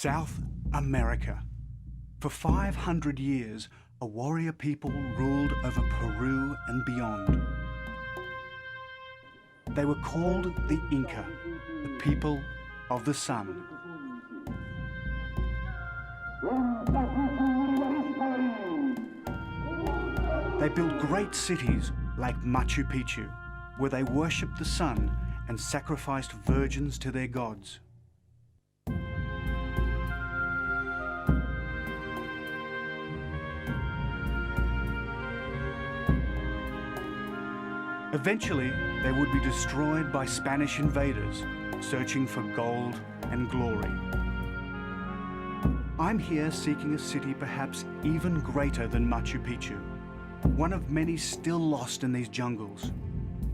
South America. For 500 years, a warrior people ruled over Peru and beyond. They were called the Inca, the people of the sun. They built great cities like Machu Picchu, where they worshipped the sun and sacrificed virgins to their gods. Eventually, they would be destroyed by Spanish invaders searching for gold and glory. I'm here seeking a city perhaps even greater than Machu Picchu, one of many still lost in these jungles,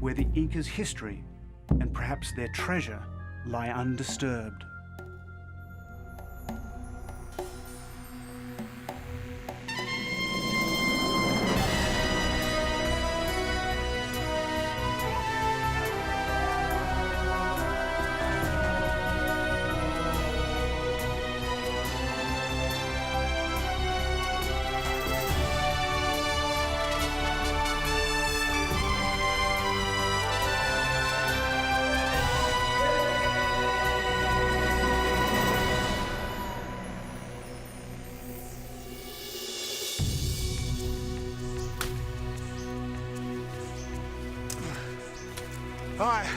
where the Incas' history and perhaps their treasure lie undisturbed. Hi,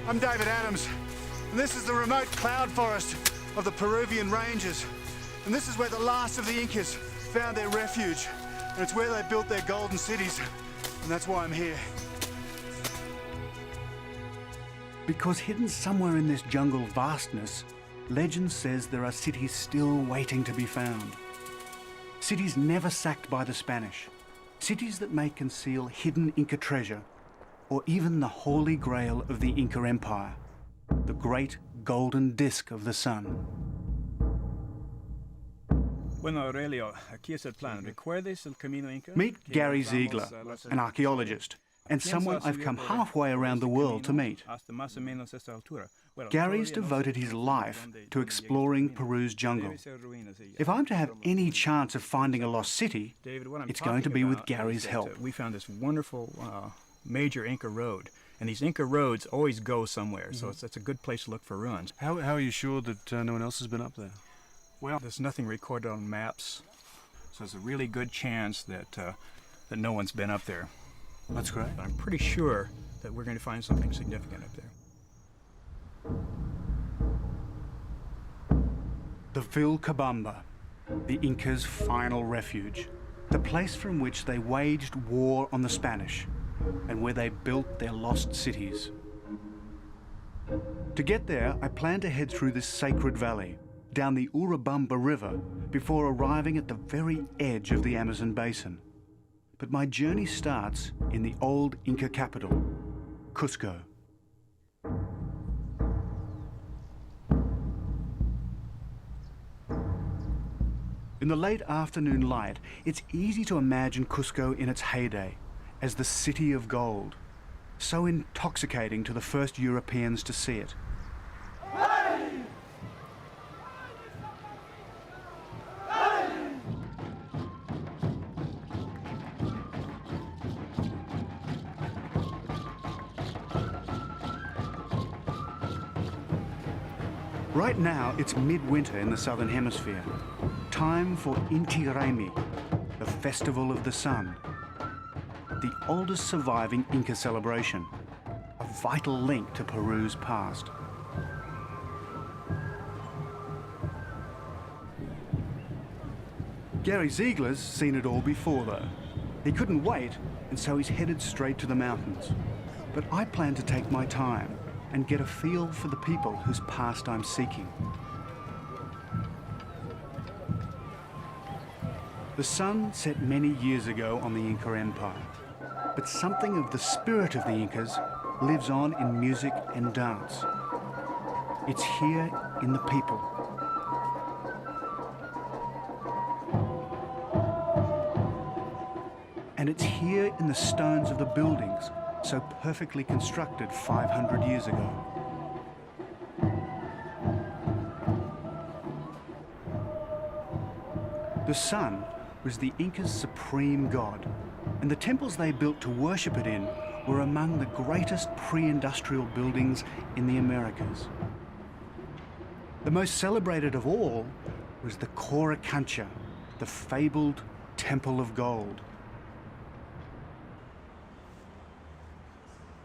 I'm David Adams, and this is the remote cloud forest of the Peruvian ranges. And this is where the last of the Incas found their refuge, and it's where they built their golden cities, and that's why I'm here. Because hidden somewhere in this jungle vastness, legend says there are cities still waiting to be found. Cities never sacked by the Spanish. Cities that may conceal hidden Inca treasure, or even the Holy Grail of the Inca Empire, the great golden disk of the sun. Bueno, Aurelio, aquí es el plan. ¿Recuerdes el camino Inca? Meet Gary Ziegler, an archaeologist, and someone I've come halfway around the world to meet. Gary's devoted his life to exploring Peru's jungle. If I'm to have any chance of finding a lost city, it's going to be with Gary's help. We found this wonderful major Inca road, and these Inca roads always go somewhere, so it's a good place to look for ruins. How are you sure that no one else has been up there? Well, there's nothing recorded on maps, so it's a really good chance that that no one's been up there. That's great. But I'm pretty sure that we're going to find something significant up there. The Vilcabamba, the Incas' final refuge, the place from which they waged war on the Spanish, and where they built their lost cities. To get there, I plan to head through this sacred valley, down the Urubamba River, before arriving at the very edge of the Amazon basin. But my journey starts in the old Inca capital, Cusco. In the late afternoon light, it's easy to imagine Cusco in its heyday, as the city of gold, so intoxicating to the first Europeans to see it. Right now, it's midwinter in the southern hemisphere. Time for Inti Raymi, the festival of the sun. The oldest surviving Inca celebration, a vital link to Peru's past. Gary Ziegler's seen it all before, though. He couldn't wait, and so he's headed straight to the mountains. But I plan to take my time and get a feel for the people whose past I'm seeking. The sun set many years ago on the Inca Empire. But something of the spirit of the Incas lives on in music and dance. It's here in the people. And it's here in the stones of the buildings, so perfectly constructed 500 years ago. The sun was the Incas' supreme god, and the temples they built to worship it in were among the greatest pre-industrial buildings in the Americas. The most celebrated of all was the Coricancha, the fabled Temple of Gold.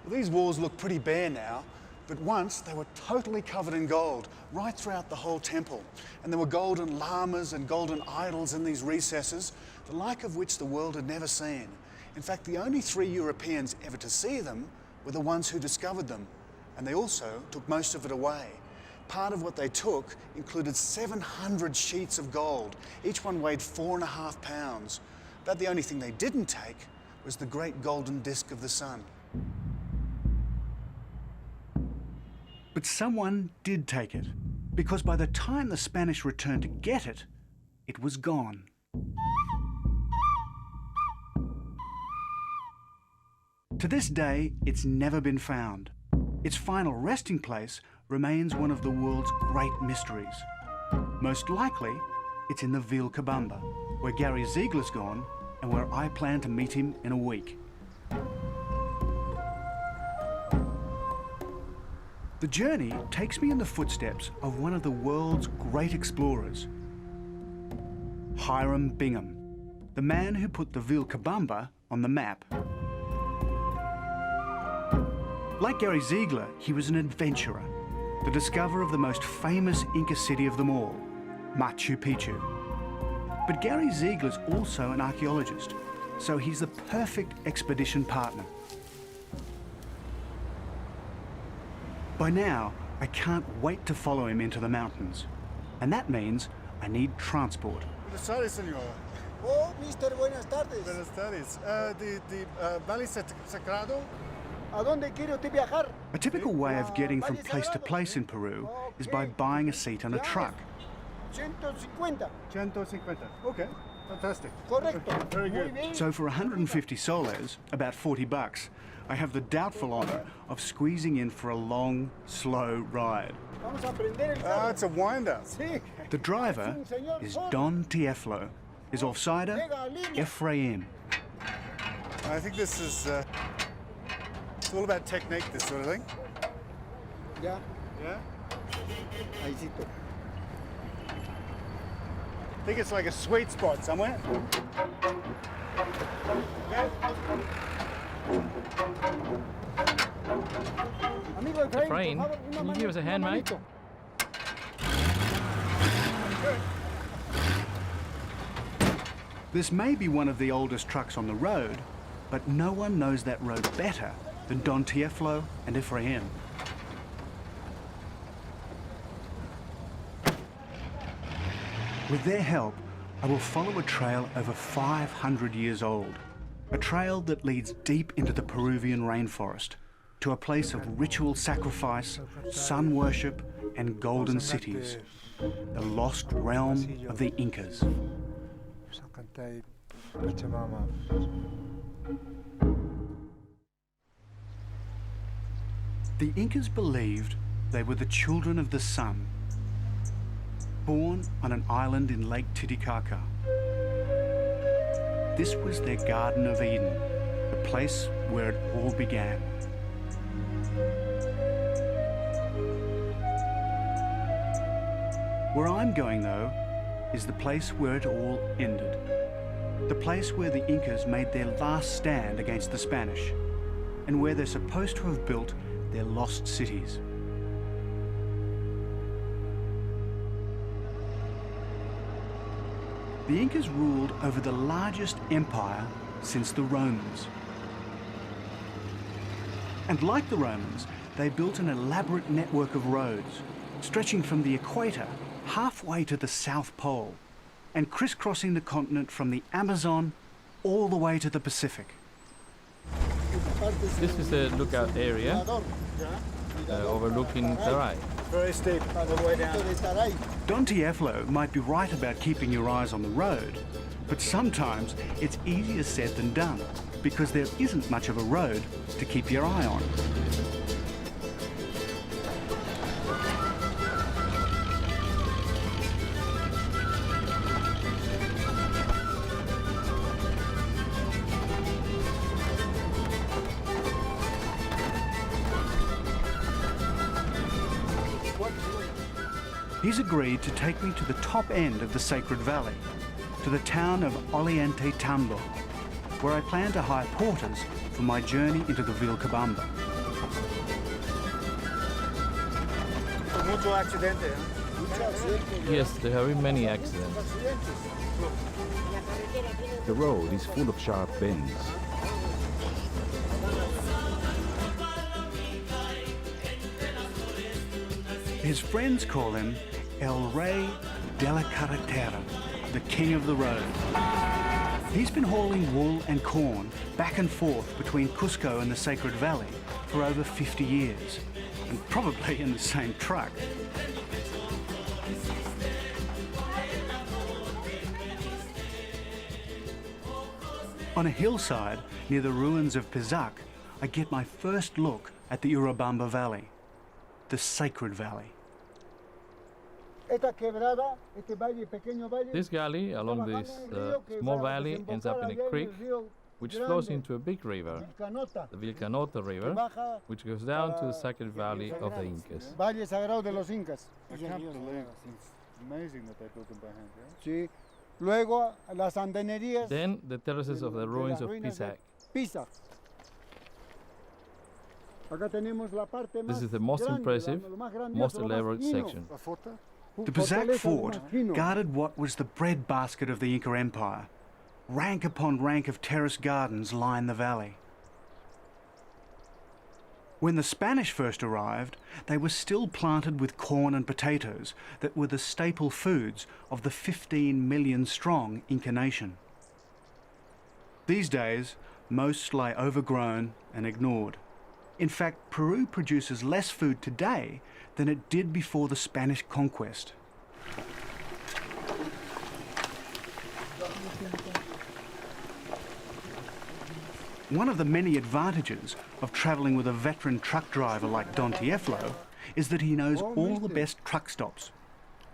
Well, these walls look pretty bare now, but once they were totally covered in gold right throughout the whole temple. And there were golden llamas and golden idols in these recesses, the like of which the world had never seen. In fact, the only 3 Europeans ever to see them were the ones who discovered them, and they also took most of it away. Part of what they took included 700 sheets of gold. Each one weighed 4.5 pounds. But the only thing they didn't take was the great golden disc of the sun. But someone did take it, because by the time the Spanish returned to get it, it was gone. To this day, it's never been found. Its final resting place remains one of the world's great mysteries. Most likely, it's in the Vilcabamba, where Gary Ziegler's gone and where I plan to meet him in a week. The journey takes me in the footsteps of one of the world's great explorers, Hiram Bingham, the man who put the Vilcabamba on the map. Like Gary Ziegler, he was an adventurer, the discoverer of the most famous Inca city of them all, Machu Picchu. But Gary Ziegler's also an archaeologist, so he's the perfect expedition partner. By now, I can't wait to follow him into the mountains. And that means I need transport. Buenas tardes, señor. Oh, mister, buenas tardes. Buenas tardes. Valley Sagrado? ¿A dónde quiere usted viajar? A typical way of getting from place to place in Peru is by buying a seat on a truck. 150. 150. Okay, fantastic. Correcto. Very Muy good. bien. So for 150 soles, about 40 bucks, I have the doubtful honor of squeezing in for a long, slow ride. Vamos a prender el Ah, carro. it's a wind-up. Sí. The driver is Don Tieflo. His offsider, Ephraim. I think this is it's all about technique, this sort of thing. Ya, Yeah? ahícito. I think it's like a sweet spot somewhere. Yeah. Amigo Efraín, Efraín, por favor, can you give us a hand, mate? manito. This may be one of the oldest trucks on the road, but no one knows that road better than Don Tieflo and Ephraim. With their help, I will follow a trail over 500 years old, a trail that leads deep into the Peruvian rainforest, to a place of ritual sacrifice, sun worship, and golden cities, the lost realm of the Incas. The Incas believed they were the children of the sun, born on an island in Lake Titicaca. This was their Garden of Eden, the place where it all began. Where I'm going, though, is the place where it all ended. The place where the Incas made their last stand against the Spanish, and where they're supposed to have built their lost cities. The Incas ruled over the largest empire since the Romans. And like the Romans, they built an elaborate network of roads, stretching from the equator halfway to the South Pole, and crisscrossing the continent from the Amazon all the way to the Pacific. This is the lookout area overlooking Taray. Very steep all the way down. Don Tieflo might be right about keeping your eyes on the road, but sometimes it's easier said than done, because there isn't much of a road to keep your eye on. He's agreed to take me to the top end of the Sacred Valley, to the town of Ollantaytambo, Tambo, where I plan to hire porters for my journey into the Vilcabamba. Mucho accidente, ¿eh? Yes, there have been many accidents. The road is full of sharp bends. His friends call him El Rey de la Carretera, the king of the road. He's been hauling wool and corn back and forth between Cusco and the Sacred Valley for over 50 years, and probably in the same truck. On a hillside near the ruins of Pizac, I get my first look at the Urubamba Valley, the Sacred Valley. Esta quebrada, este valle, pequeño valle, This gully along this small valley ends up in a creek which flows into a big river, Canota, the Vilcanota River, baja which goes down to the Sacred Valley of the Incas. Valle Sagrado de los Incas. I can't believe it's amazing that they built them by hand, yeah? Sí. Luego las andenerías. Then the terraces of the ruins of Pizac. Pisa. Acá tenemos la parte This más is the most grande, impressive, lo más grandioso, most lo más elaborate fino. section. La Forta? The Pizac Fortaleza Fort más fino. guarded what was the breadbasket of the Inca Empire. Rank upon rank of terrace gardens line the valley. When the Spanish first arrived, they were still planted with corn and potatoes that were the staple foods of the 15 million strong Inca nation. These days, most lie overgrown and ignored. In fact, Peru produces less food today than it did before the Spanish conquest. One of the many advantages of travelling with a veteran truck driver like Don Tieflo is that he knows all the best truck stops.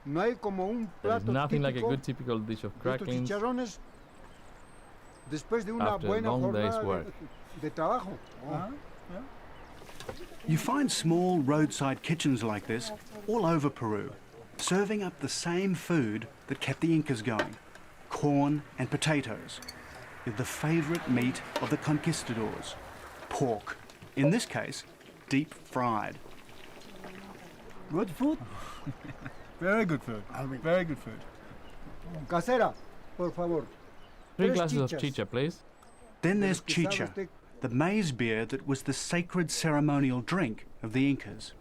No hay como un There is plato nothing like a típico good typical dish of de estos cracklings chicharrones después de una after a buena long day's jornada work. de trabajo. You find small roadside kitchens like this all over Peru, serving up the same food that kept the Incas going, corn and potatoes, with the favourite meat of the conquistadors, pork, in this case, deep fried. Good food. Very good food. Very good food. Casera, por favor. 3 Tres glasses of chichas. chicha, please. Then there's Pero es que sabe chicha, usted- the maize beer that was the sacred ceremonial drink of the Incas.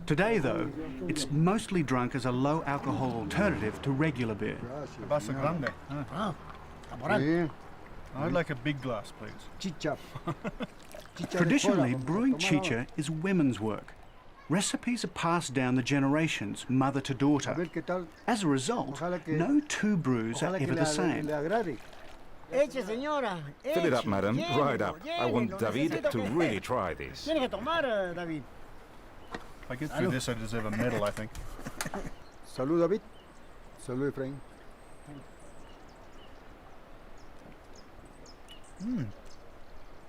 Today, though, it's mostly drunk as a low-alcohol alternative to regular beer. Vaso grande. Sí, I'd like a big glass, please. chicha. Chicha de Traditionally, cola, como brewing tomar chicha is women's work. Recipes are passed down the generations, mother to A daughter. ver qué tal. As a result, Ojalá que- no two brews are Ojalá que ever le, the same. le agrade. Eche, señora. Fill it up, eche, madam. Right llénelo, up. I want llénelo, David necesito to que- really try this. Tiene que tomar, David. If I get through this, I deserve a medal, I think. Salud, David. Salud, Efraín.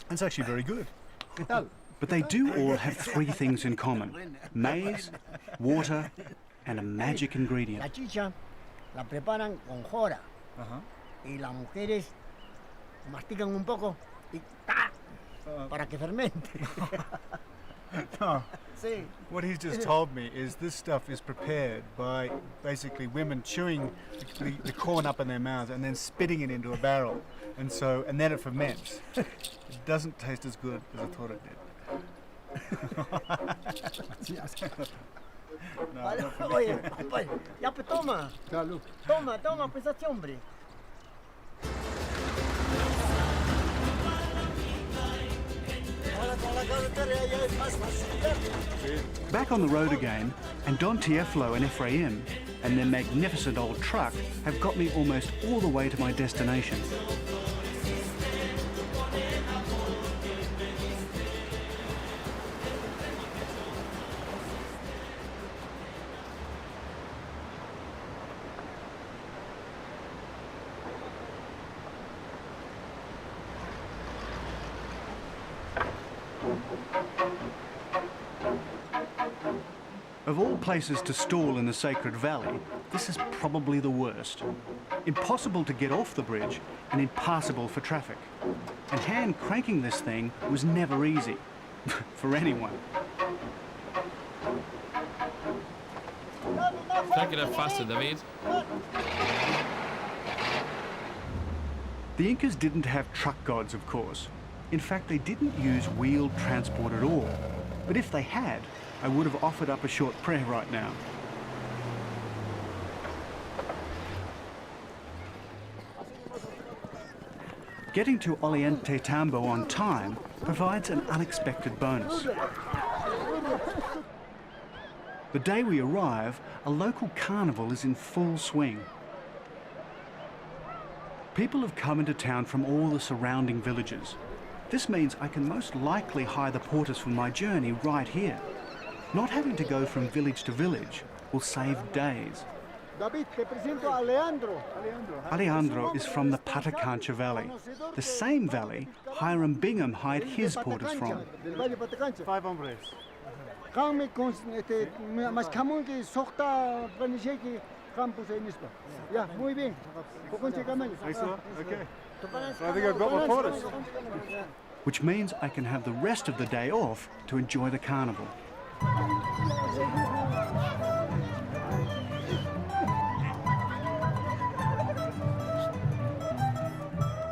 That's actually very good. ¿Qué tal? But they do all have three things in common: maize, water, and a magic La ingredient. chicha la preparan con jora. Uh-huh. Y las mujeres mastican un poco y ¡ta! Para que fermente. No, Sí. what he's just told me is this stuff is prepared by basically women chewing the corn up in their mouths and then spitting it into a barrel, and then it ferments. It doesn't taste as good as I thought it did. No, not for me. Oye, pues, ya pues toma. Salud. Toma, pues este hombre. Ahora con la carretera ya es más fácil. Back on the road again, and Don Tieflo and Ephraim and their magnificent old truck have got me almost all the way to my destination. Of all places to stall in the Sacred Valley, this is probably the worst. Impossible to get off the bridge and impassable for traffic. And hand cranking this thing was never easy. For anyone. Crank it up faster, David. The Incas didn't have truck gods, of course. In fact, they didn't use wheeled transport at all. But if they had, I would have offered up a short prayer right now. Getting to Ollantaytambo on time provides an unexpected bonus. The day we arrive, a local carnival is in full swing. People have come into town from all the surrounding villages. This means I can most likely hire the porters for my journey right here. Not having to go from village to village will save days. David, te presento a Alejandro. Alejandro is from the Patacancha Valley, the same valley Hiram Bingham hired his porters from. Del Valle Patacancha. 5 hombres. Kami con mas kamun que sokta planisheki campus en esto. Ya, muy bien. Poconche camello. Okay. So I think I've got my porters. Which means I can have the rest of the day off to enjoy the carnival.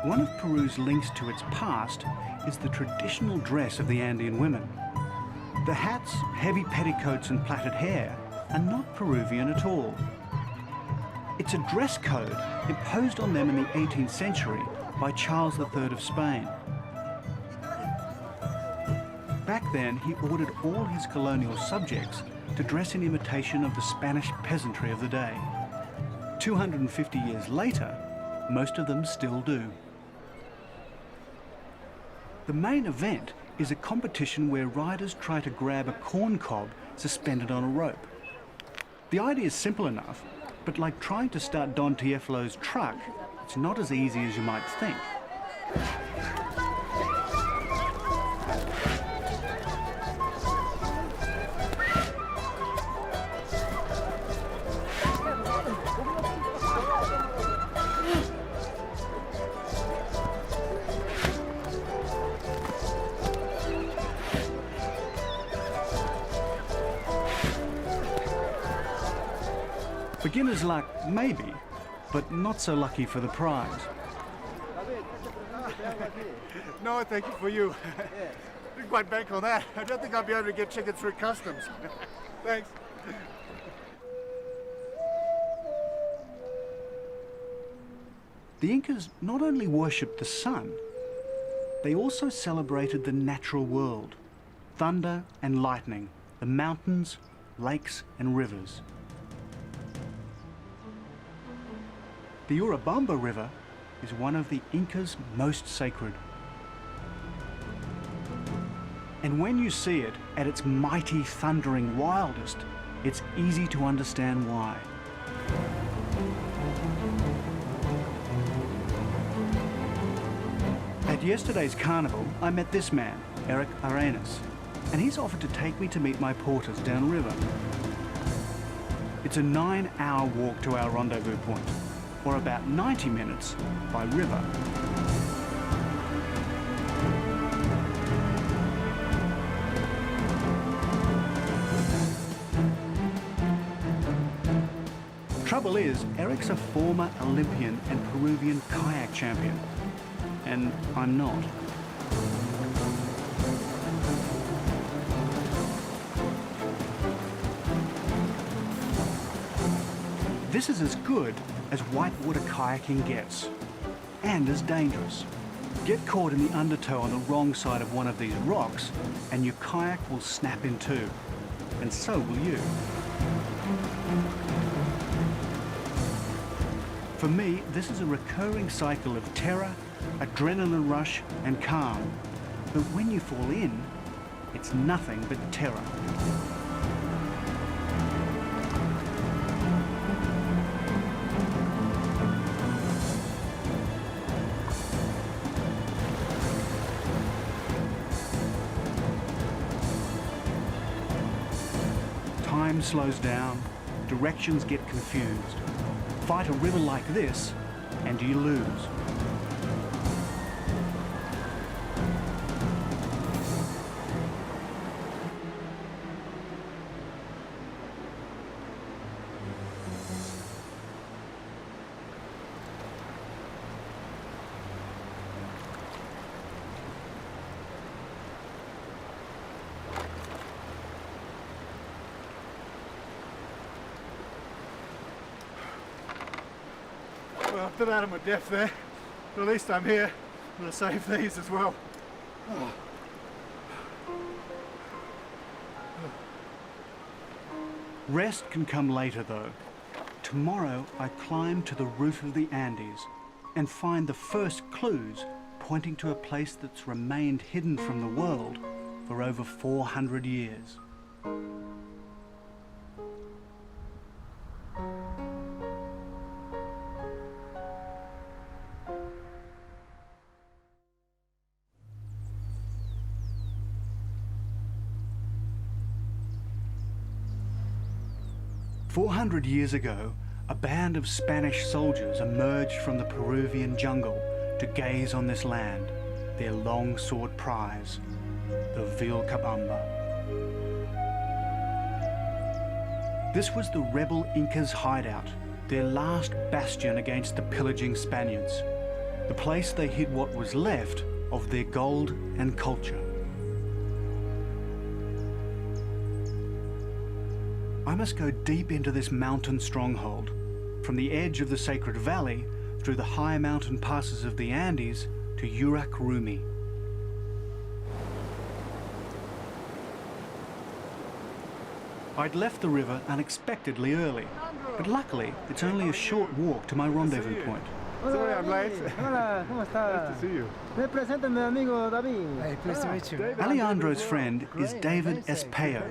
One of Peru's links to its past is the traditional dress of the Andean women. The hats, heavy petticoats and plaited hair are not Peruvian at all. It's a dress code imposed on them in the 18th century by Charles III of Spain. Back then, he ordered all his colonial subjects to dress in imitation of the Spanish peasantry of the day. 250 years later, most of them still do. The main event is a competition where riders try to grab a corn cob suspended on a rope. The idea is simple enough, but like trying to start Don Tieflo's truck, it's not as easy as you might think. Beginner's luck, maybe, but not so lucky for the prize. No, thank you for you. Didn't quite bank on that. I don't think I'll be able to get chicken through customs. Thanks. The Incas not only worshipped the sun, they also celebrated the natural world, thunder and lightning, the mountains, lakes and rivers. The Urubamba River is one of the Incas' most sacred. And when you see it at its mighty, thundering wildest, it's easy to understand why. At yesterday's carnival, I met this man, Eric Arenas, and he's offered to take me to meet my porters downriver. It's a 9-hour walk to our rendezvous point, or about 90 minutes by river. Trouble is, Eric's a former Olympian and Peruvian kayak champion, and I'm not. This is as good as whitewater kayaking gets, and as dangerous. Get caught in the undertow on the wrong side of one of these rocks, and your kayak will snap in two, and so will you. For me, this is a recurring cycle of terror, adrenaline rush, and calm. But when you fall in, it's nothing but terror. Time Time slows down, directions get confused. Fight a river like this, and you lose. Well, I've been out of my depth there, but at least I'm here. I'm going to save these as well. Rest can come later though. Tomorrow I climb to the roof of the Andes and find the first clues pointing to a place that's remained hidden from the world for over 400 years. "400 years ago, a band of Spanish soldiers emerged from the Peruvian jungle to gaze on this land, their long-sought prize, the Vilcabamba. This was the rebel Incas' hideout, their last bastion against the pillaging Spaniards, the place they hid what was left of their gold and culture. I must go deep into this mountain stronghold, from the edge of the Sacred Valley through the high mountain passes of the Andes to Yurak Rumi. I'd left the river unexpectedly early, but luckily it's only a short walk to my rendezvous point. Sorry I'm late. Hola, ¿cómo está? Nice to see you. Me presento mi amigo David. Hey, pleased to meet you. Alejandro's friend is David Espejo,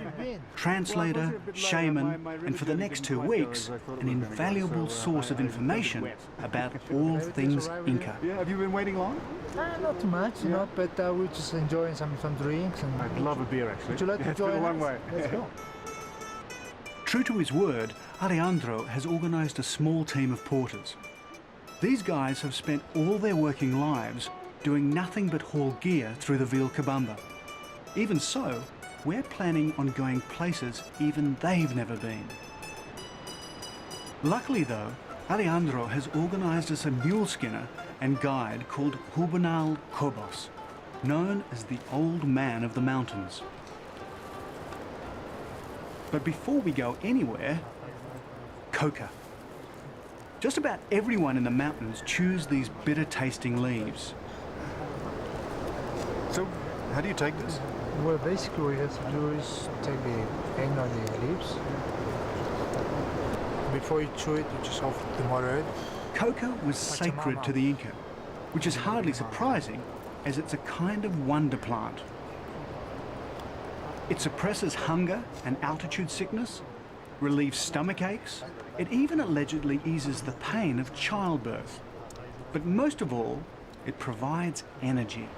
translator, shaman, and for the next 2 weeks, an invaluable source of information about all things Inca. Yeah, have you been waiting long? Not too much, you know, but we're just enjoying some drinks. And I'd love a beer actually. would you like to It's been join a long us? way. Let's go. True to his word, Alejandro has organised a small team of porters. These guys have spent all their working lives doing nothing but haul gear through the Vilcabamba. Even so, we're planning on going places even they've never been. Luckily though, Alejandro has organised us a mule skinner and guide called Juvenal Cobos, known as the Old Man of the Mountains. But before we go anywhere, coca. Just about everyone in the mountains chews these bitter-tasting leaves. So, how do you take this? Well, basically what you have to do is take the end on the leaves. Before you chew it, you just off the mother. Coca was sacred to the Inca, which is hardly surprising as it's a kind of wonder plant. It suppresses hunger and altitude sickness, relieves stomach aches. It even allegedly eases the pain of childbirth. But most of all, it provides energy.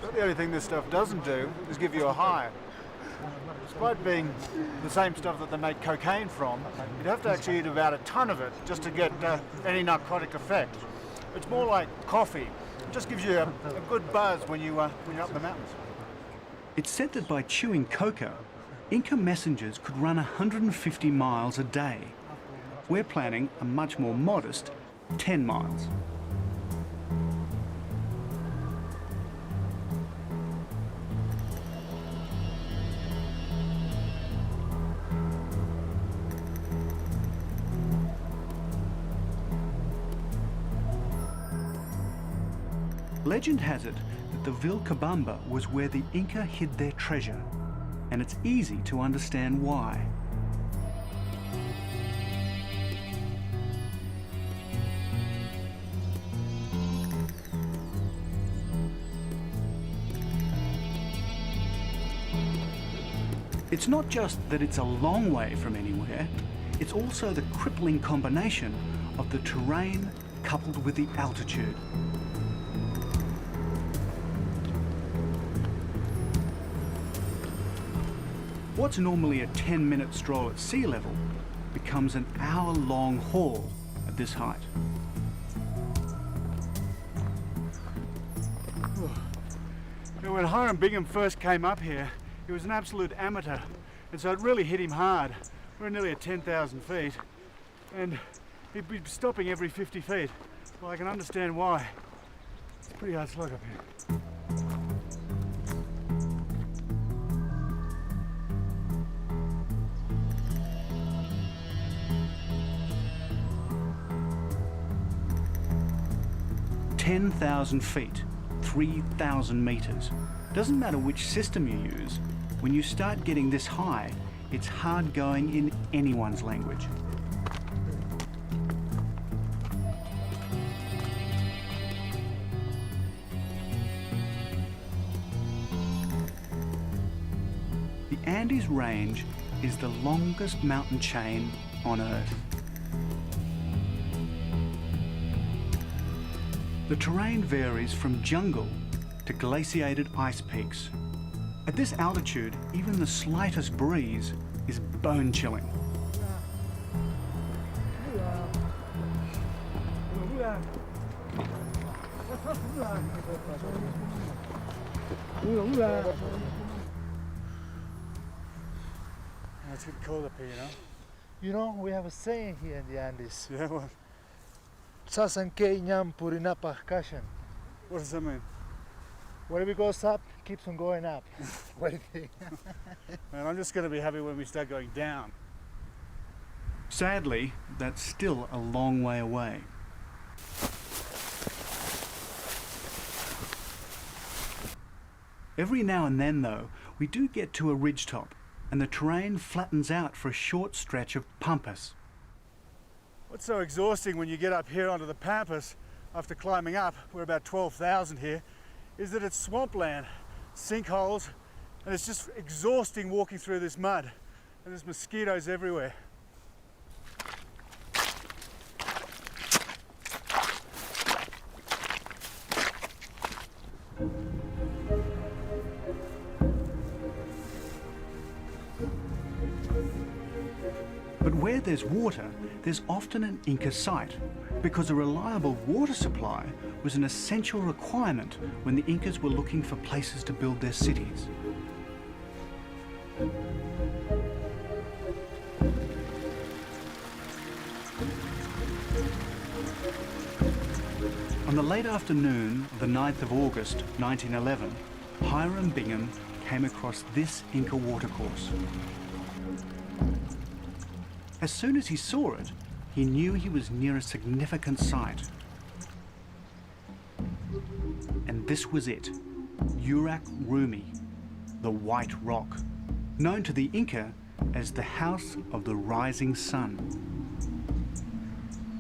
But the only thing this stuff doesn't do is give you a high. Despite being the same stuff that they make cocaine from, you'd have to actually eat about a ton of it just to get any narcotic effect. It's more like coffee. It just gives you a good buzz when you're up in the mountains. It's said that by chewing coca, Inca messengers could run 150 miles a day. We're planning a much more modest 10 miles. Legend has it that the Vilcabamba was where the Inca hid their treasure, and it's easy to understand why. It's not just that it's a long way from anywhere, it's also the crippling combination of the terrain coupled with the altitude. What's normally a 10-minute stroll at sea level becomes an hour-long haul at this height. When Hiram Bingham first came up here, he was an absolute amateur, and so it really hit him hard. We're nearly at 10,000 feet, and he'd be stopping every 50 feet. Well, I can understand why. It's a pretty hard slog up here. "10,000 feet, 3,000 meters. Doesn't matter which system you use, when you start getting this high, it's hard going in anyone's language. The Andes Range is the longest mountain chain on Earth. The terrain varies from jungle to glaciated ice peaks. At this altitude, even the slightest breeze is bone-chilling. It's getting cold up here, you know? You know, we have a saying here in the Andes. Yeah, what? Sasanke nyam purinapa kashan. What does that mean? Whatever goes up keeps on going up. What do you think? Man, I'm just going to be happy when we start going down. Sadly, that's still a long way away. Every now and then, though, we do get to a ridgetop, and the terrain flattens out for a short stretch of pampas. What's so exhausting when you get up here onto the pampas after climbing up, we're about 12,000 here, is that it's swampland, sinkholes, and it's just exhausting walking through this mud, and there's mosquitoes everywhere. But where there's water, there's often an Inca site, because a reliable water supply was an essential requirement when the Incas were looking for places to build their cities. On the late afternoon of the 9th of August 1911, Hiram Bingham came across this Inca watercourse. As soon as he saw it, he knew he was near a significant site. And this was it, Urak Rumi, the White Rock, known to the Inca as the House of the Rising Sun.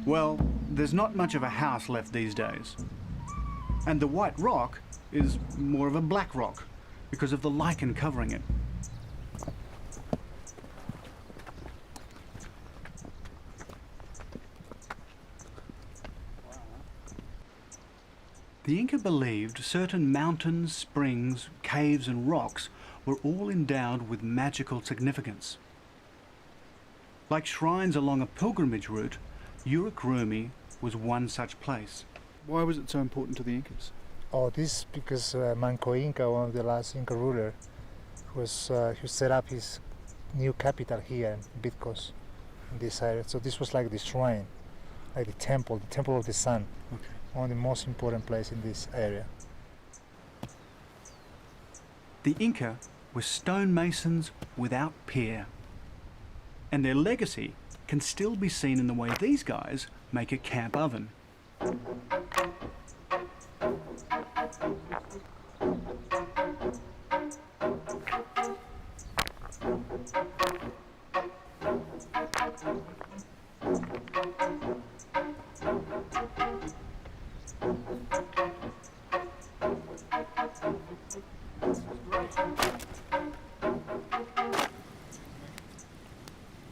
Well, there's not much of a house left these days. And the White Rock is more of a black rock because of the lichen covering it. The Inca believed certain mountains, springs, caves and rocks were all endowed with magical significance. Like shrines along a pilgrimage route, Urak Rumi was one such place. Why was it so important to the Incas? Oh, this because Manco Inca, one of the last Inca ruler, was he set up his new capital here in Bitcos, in this area. So this was like the shrine, like the temple of the sun. Okay. One of the most important places in this area. The Inca were stonemasons without peer. And their legacy can still be seen in the way these guys make a camp oven.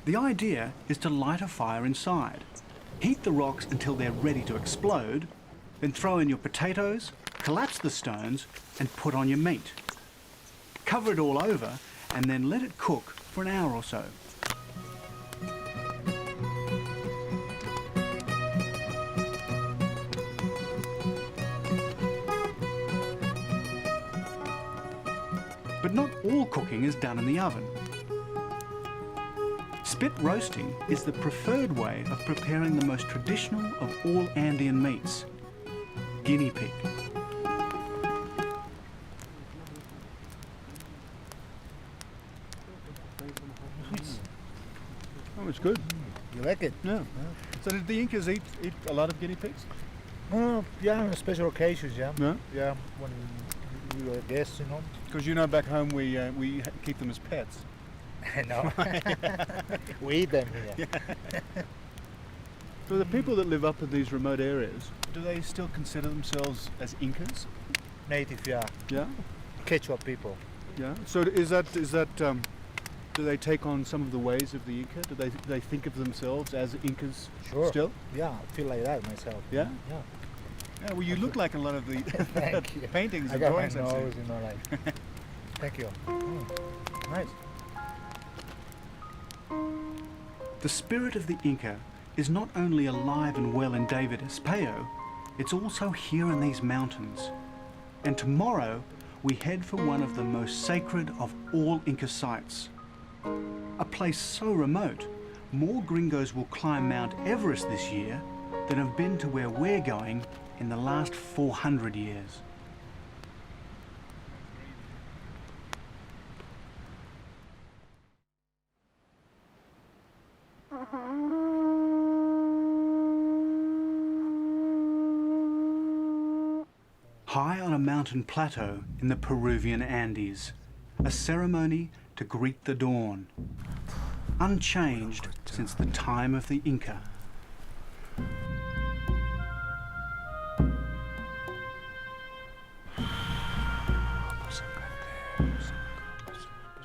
The idea is to light a fire inside, heat the rocks until they're ready to explode, then throw in your potatoes, collapse the stones, and put on your meat. Cover it all over, and then let it cook for an hour or so. But not all cooking is done in the oven. Spit roasting is the preferred way of preparing the most traditional of all Andean meats, guinea pig. Oh, it's good. You like it? Yeah. So did the Incas eat a lot of guinea pigs? Yeah, on special occasions, yeah. Yeah. Yeah, when we were guests, you know. Because you know back home we keep them as pets. No. We eat them here. So the people that live up in these remote areas, do they still consider themselves as Incas? Native, yeah. Yeah. Quechua people. Yeah. So is that do they take on some of the ways of the Inca? Do they think of themselves as Incas Sure. still? Yeah, I feel like that myself. Yeah? Yeah. Yeah, well you look like a lot of the Thank you. paintings I and got my drawings I've seen. nose, you know, like. Thank you. Nice. The spirit of the Inca is not only alive and well in David Espeo, it's also here in these mountains. And tomorrow we head for one of the most sacred of all Inca sites. A place so remote, more gringos will climb Mount Everest this year than have been to where we're going in the last 400 years. High on a mountain plateau in the Peruvian Andes, a ceremony to greet the dawn, unchanged since the time of the Inca.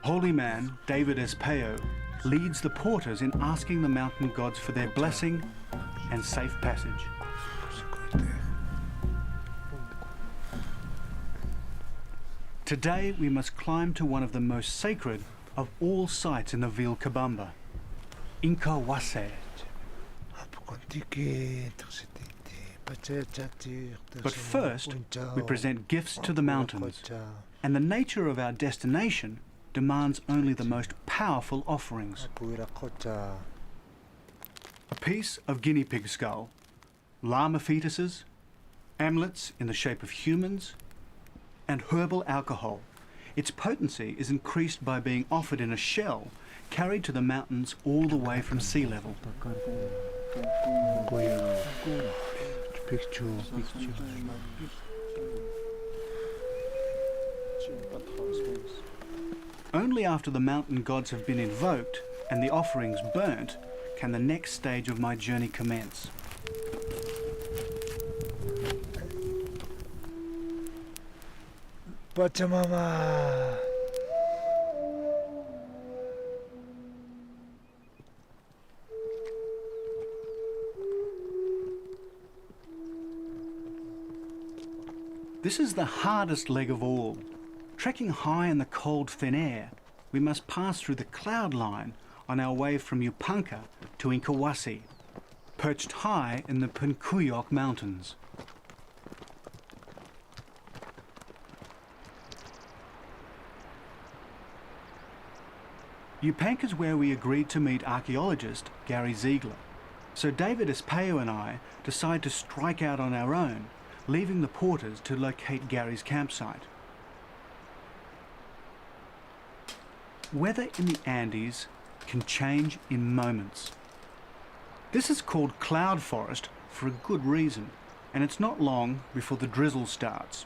Holy man David Espeo leads the porters in asking the mountain gods for their blessing and safe passage. Today we must climb to one of the most sacred of all sites in the Vilcabamba, Inca Wase. But first, we present gifts to the mountains, and the nature of our destination demands only the most powerful offerings. A piece of guinea pig skull, llama fetuses, amulets in the shape of humans, and herbal alcohol. Its potency is increased by being offered in a shell carried to the mountains all the way from sea level. Only after the mountain gods have been invoked and the offerings burnt can the next stage of my journey commence. Pachamama. This is the hardest leg of all. Trekking high in the cold thin air, we must pass through the cloud line on our way from Yupanka to Inca Wase, perched high in the Puncuyoc Mountains. Yupanka is where we agreed to meet archaeologist Gary Ziegler. So David Espeo and I decide to strike out on our own, leaving the porters to locate Gary's campsite. Weather in the Andes can change in moments. This is called cloud forest for a good reason, and it's not long before the drizzle starts.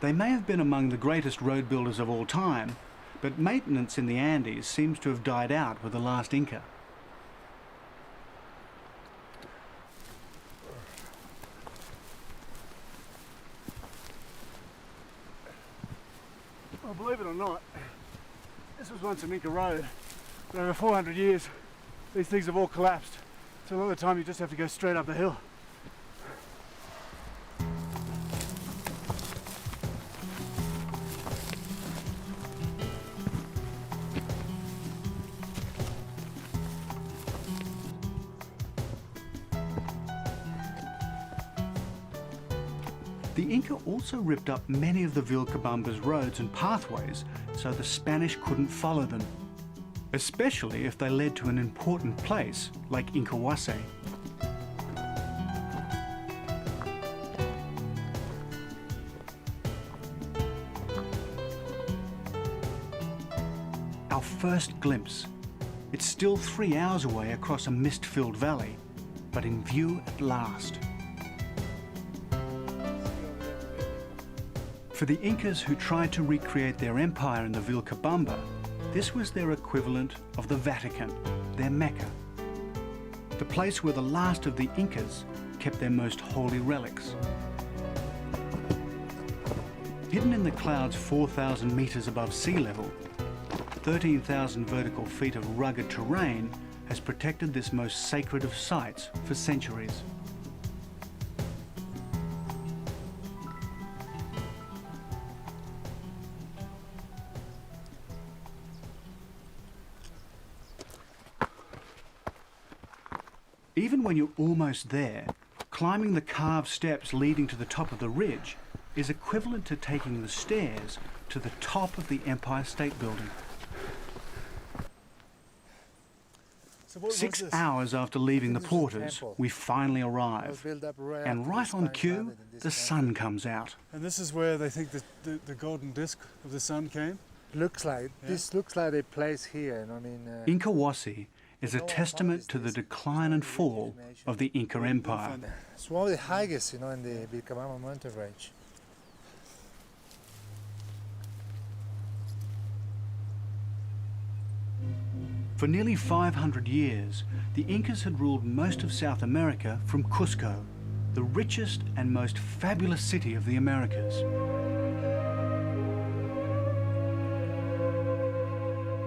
They may have been among the greatest road builders of all time, but maintenance in the Andes seems to have died out with the last Inca. Well, believe it or not, this was once an Inca road. But over 400 years, these things have all collapsed. So a lot of the time you just have to go straight up the hill. The Inca also ripped up many of the Vilcabamba's roads and pathways so the Spanish couldn't follow them, especially if they led to an important place like Incahuasi. Our first glimpse. It's still 3 hours away across a mist-filled valley, but in view at last. For the Incas who tried to recreate their empire in the Vilcabamba, this was their equivalent of the Vatican, their Mecca. The place where the last of the Incas kept their most holy relics. Hidden in the clouds 4,000 meters above sea level, 13,000 vertical feet of rugged terrain has protected this most sacred of sites for centuries. Even when you're almost there, climbing the carved steps leading to the top of the ridge is equivalent to taking the stairs to the top of the Empire State Building. So what 6 was this? hours after leaving the This was a porters, temple. we finally It was arrive. built up right And after right the on Spanish cue, landed in this the sun country. comes out. And this is where they think the golden disc of the sun came? Looks like Yeah. this looks like a place here. I mean, Incahuasi is a No one testament noticed to the this. decline and fall of the Inca Empire. it's one of the highest, in the Vilcabamba mountain range. For nearly 500 years, the Incas had ruled most of South America from Cusco, the richest and most fabulous city of the Americas.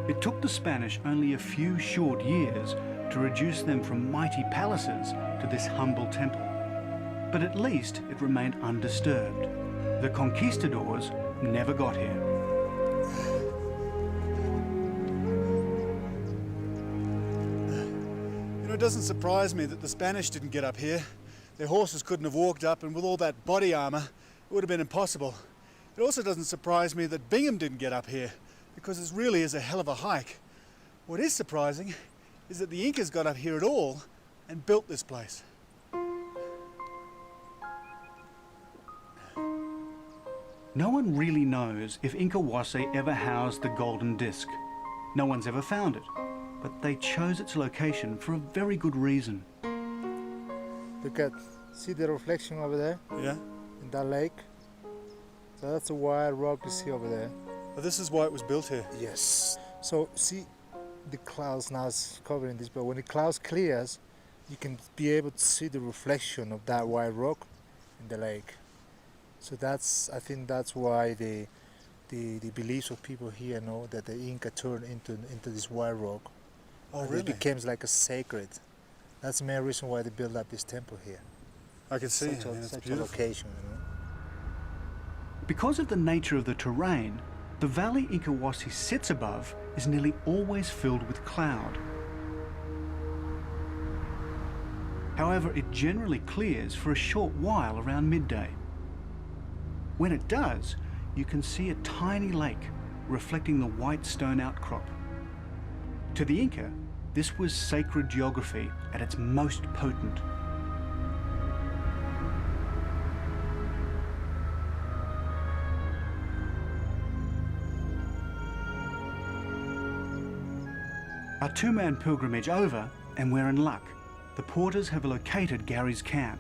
It took the Spanish only a few short years to reduce them from mighty palaces to this humble temple. But at least it remained undisturbed. The conquistadors never got here. It doesn't surprise me that the Spanish didn't get up here. Their horses couldn't have walked up, and with all that body armour, it would have been impossible. It also doesn't surprise me that Bingham didn't get up here, because it really is a hell of a hike. What is surprising is that the Incas got up here at all and built this place. No one really knows if Incahuasi ever housed the golden disc. No one's ever found it, but they chose its location for a very good reason. Look at, see the reflection over there Yeah? in that lake? So that's a wild rock you see over there. Well, this is why it was built here. Yes. So see, the clouds now is covering this, but when the clouds clears, you can be able to see the reflection of that white rock in the lake. So I think that's why the beliefs of people here know that the Inca turned into this white rock. Oh, And really? It became like a sacred. That's the main reason why they built up this temple here. I can see. Such a, Yeah, it's such a beautiful. location, Because of the nature of the terrain, the valley Incahuasi sits above is nearly always filled with cloud. However, it generally clears for a short while around midday. When it does, you can see a tiny lake reflecting the white stone outcrop. To the Inca, this was sacred geography at its most potent. Our two-man pilgrimage over, and we're in luck. The porters have located Gary's camp.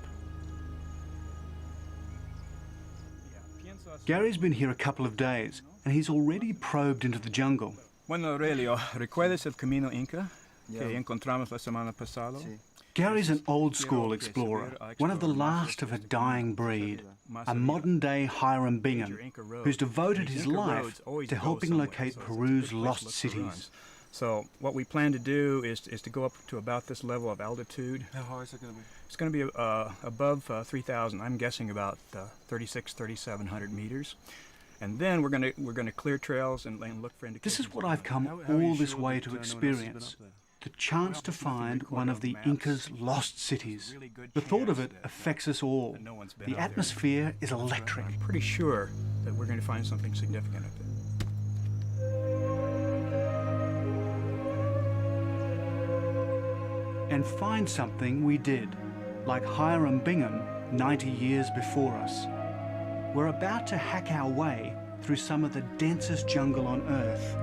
Gary's been here a couple of days, and he's already probed into the jungle. Bueno, Aurelio, ¿recuerdas el camino Inca que encontramos la semana pasada? Gary's an old-school explorer, one of the last of a dying breed, a modern-day Hiram Bingham, who's devoted his life to helping locate Peru's lost cities. So what we plan to do is to go up to about this level of altitude. How high is it going to be? It's going to be above 3,000. I'm guessing about 3,700 meters. And then we're going to clear trails and look for indications. This is what I've come all this way to experience, the chance to find one of the Inca's lost cities. The thought of it affects us all. The atmosphere is electric. I'm pretty sure that we're going to find something significant up there. And find something we did, like Hiram Bingham 90 years before us. We're about to hack our way through some of the densest jungle on Earth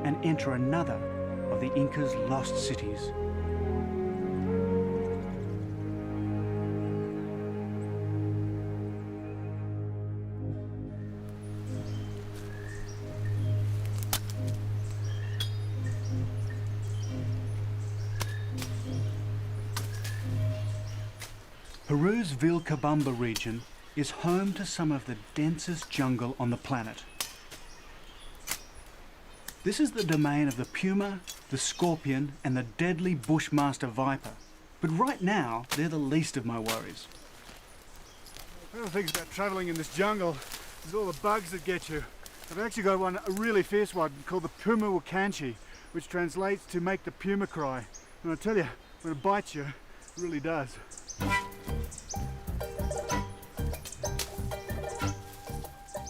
and enter another of the Inca's lost cities. Peru's Vilcabamba region is home to some of the densest jungle on the planet. This is the domain of the puma, the scorpion, and the deadly bushmaster viper. But right now, they're the least of my worries. One of the things about travelling in this jungle is all the bugs that get you. I've actually got one, a really fierce one, called the Puncuyoc, which translates to make the puma cry. And I tell you, when it bites you, it really does.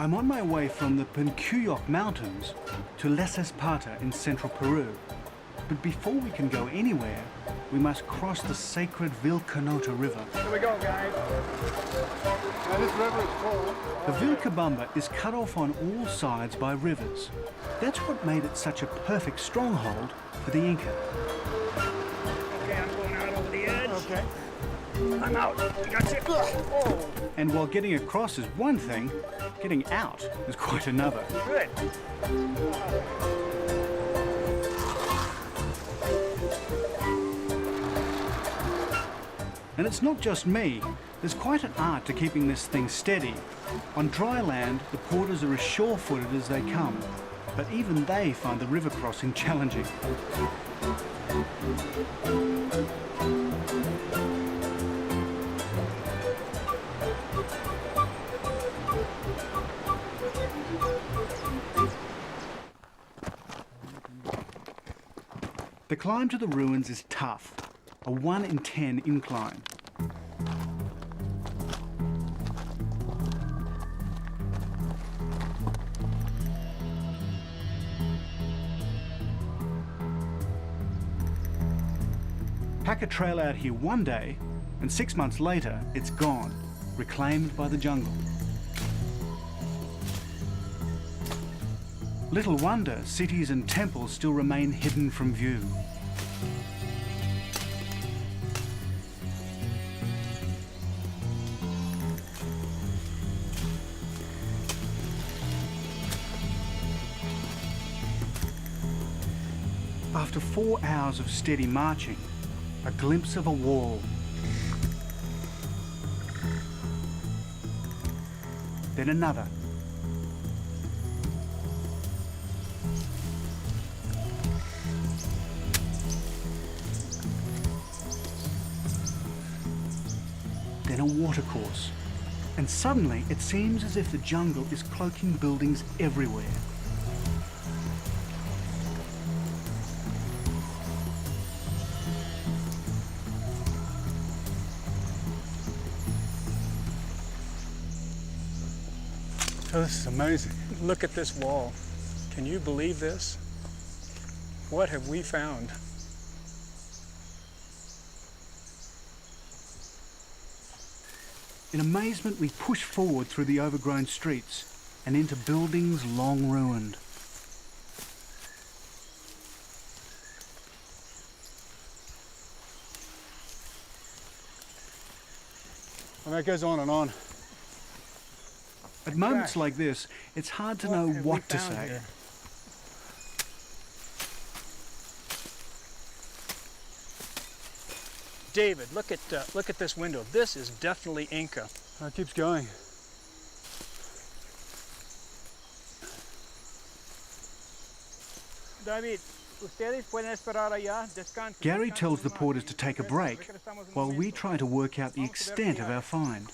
I'm on my way from the Puncuyoc Mountains to Les Esparta in central Peru. But before we can go anywhere, we must cross the sacred Vilcanota River. Here we go, guys. Now this river is full. The Vilcabamba is cut off on all sides by rivers. That's what made it such a perfect stronghold for the Inca. Okay, I'm going out over the edge. Okay. I'm out. Gotcha. Oh, And while getting across is one thing, getting out is quite another. good. And it's not just me. There's quite an art to keeping this thing steady. On dry land, the porters are as sure-footed as they come, but even they find the river crossing challenging. The climb to the ruins is tough, a 1 in 10 incline. Pack a trail out here one day, and 6 months later, it's gone, reclaimed by the jungle. Little wonder cities and temples still remain hidden from view. After 4 hours of steady marching, a glimpse of a wall. Then another. Then a watercourse. And suddenly it seems as if the jungle is cloaking buildings everywhere. Oh, this is amazing. Look at this wall. Can you believe this? What have we found? In amazement, we push forward through the overgrown streets and into buildings long ruined. And that goes on and on. At moments like this, it's hard to know what to say. Here? David, look at this window. This is definitely Inca. It keeps going. David, ustedes pueden esperar allá, descansen. Gary tells the porters to take a break while we try to work out the extent of our find.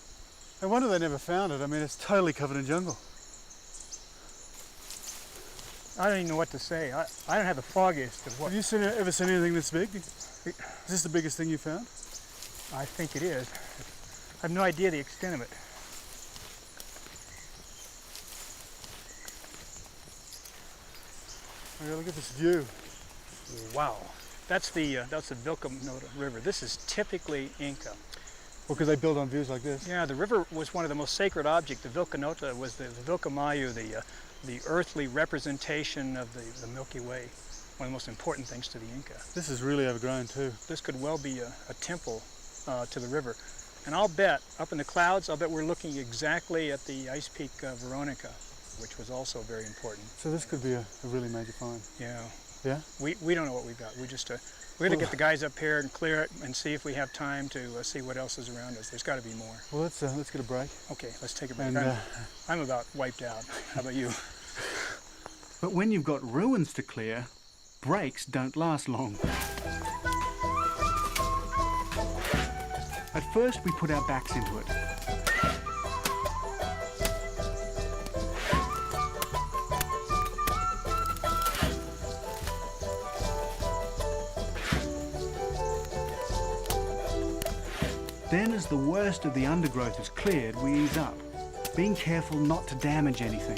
No wonder they never found it. I mean, it's totally covered in jungle. I don't even know what to say. I don't have the foggiest of what. Have you ever seen anything this big? Is this the biggest thing you found? I think it is. I have no idea the extent of it. Okay, look at this view. Wow. That's the Vilcanota River. This is typically Inca. Well, because they build on views like this. Yeah, the river was one of the most sacred objects. The Vilcanota was the Vilcamayu, the earthly representation of the Milky Way. One of the most important things to the Inca. This is really overgrown too. This could well be a temple to the river. And I'll bet, up in the clouds, I'll bet we're looking exactly at the ice peak Veronica, which was also very important. So this could be a really major find. Yeah. Yeah? We don't know what we've got. We're going to get the guys up here and clear it and see if we have time to see what else is around us. There's got to be more. Well, let's get a break. Okay, let's take a break. And, I'm about wiped out. How about you? But when you've got ruins to clear, breaks don't last long. At first we put our backs into it. Then, as the worst of the undergrowth is cleared, we ease up, being careful not to damage anything.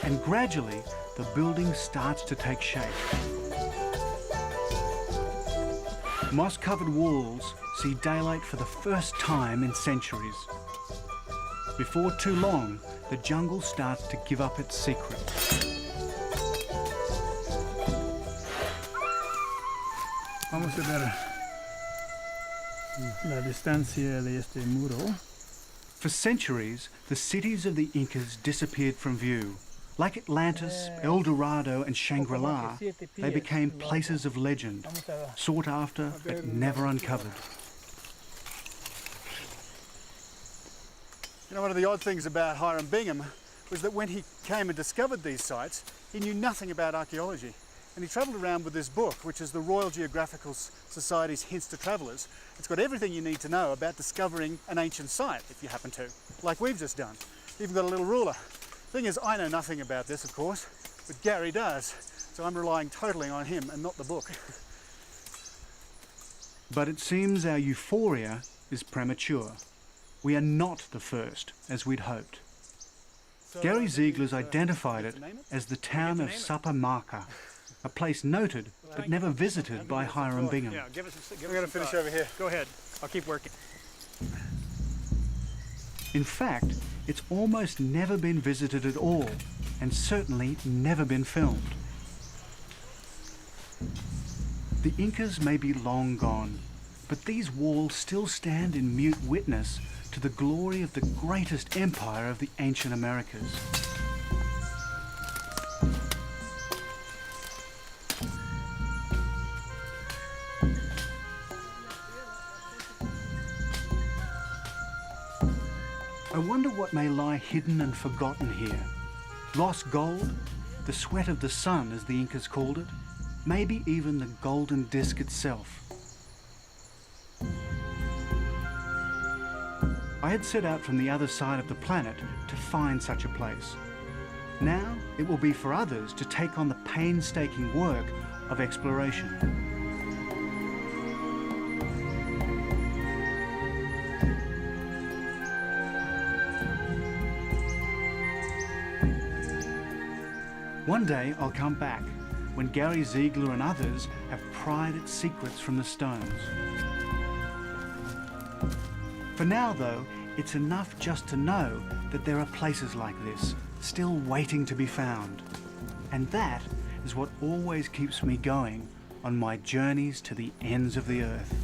And gradually, the building starts to take shape. Moss-covered walls see daylight for the first time in centuries. Before too long, the jungle starts to give up its secret. Vamos a ver la distancia de este muro. For centuries, the cities of the Incas disappeared from view. Like Atlantis, El Dorado and Shangri-La, they became places of legend, sought after but never uncovered. You know, one of the odd things about Hiram Bingham was that when he came and discovered these sites, he knew nothing about archaeology. And he travelled around with this book, which is the Royal Geographical Society's Hints to Travellers. It's got everything you need to know about discovering an ancient site, if you happen to, like we've just done. Even got a little ruler. Thing is, I know nothing about this, of course, but Gary does, so I'm relying totally on him and not the book. But it seems our euphoria is premature. We are not the first, as we'd hoped. Gary Ziegler's identified it as the town of Sapamarca, a place noted but never visited by Hiram Bingham. Yeah, give us We're going to finish over here. Go ahead. I'll keep working. In fact, it's almost never been visited at all, and certainly never been filmed. The Incas may be long gone, but these walls still stand in mute witness to the glory of the greatest empire of the ancient Americas. I wonder what may lie hidden and forgotten here. Lost gold? The sweat of the sun, as the Incas called it? Maybe even the golden disc itself. I had set out from the other side of the planet to find such a place. Now it will be for others to take on the painstaking work of exploration. One day I'll come back, when Gary Ziegler and others have pried its secrets from the stones. For now, though, it's enough just to know that there are places like this, still waiting to be found. And that is what always keeps me going on my journeys to the ends of the earth.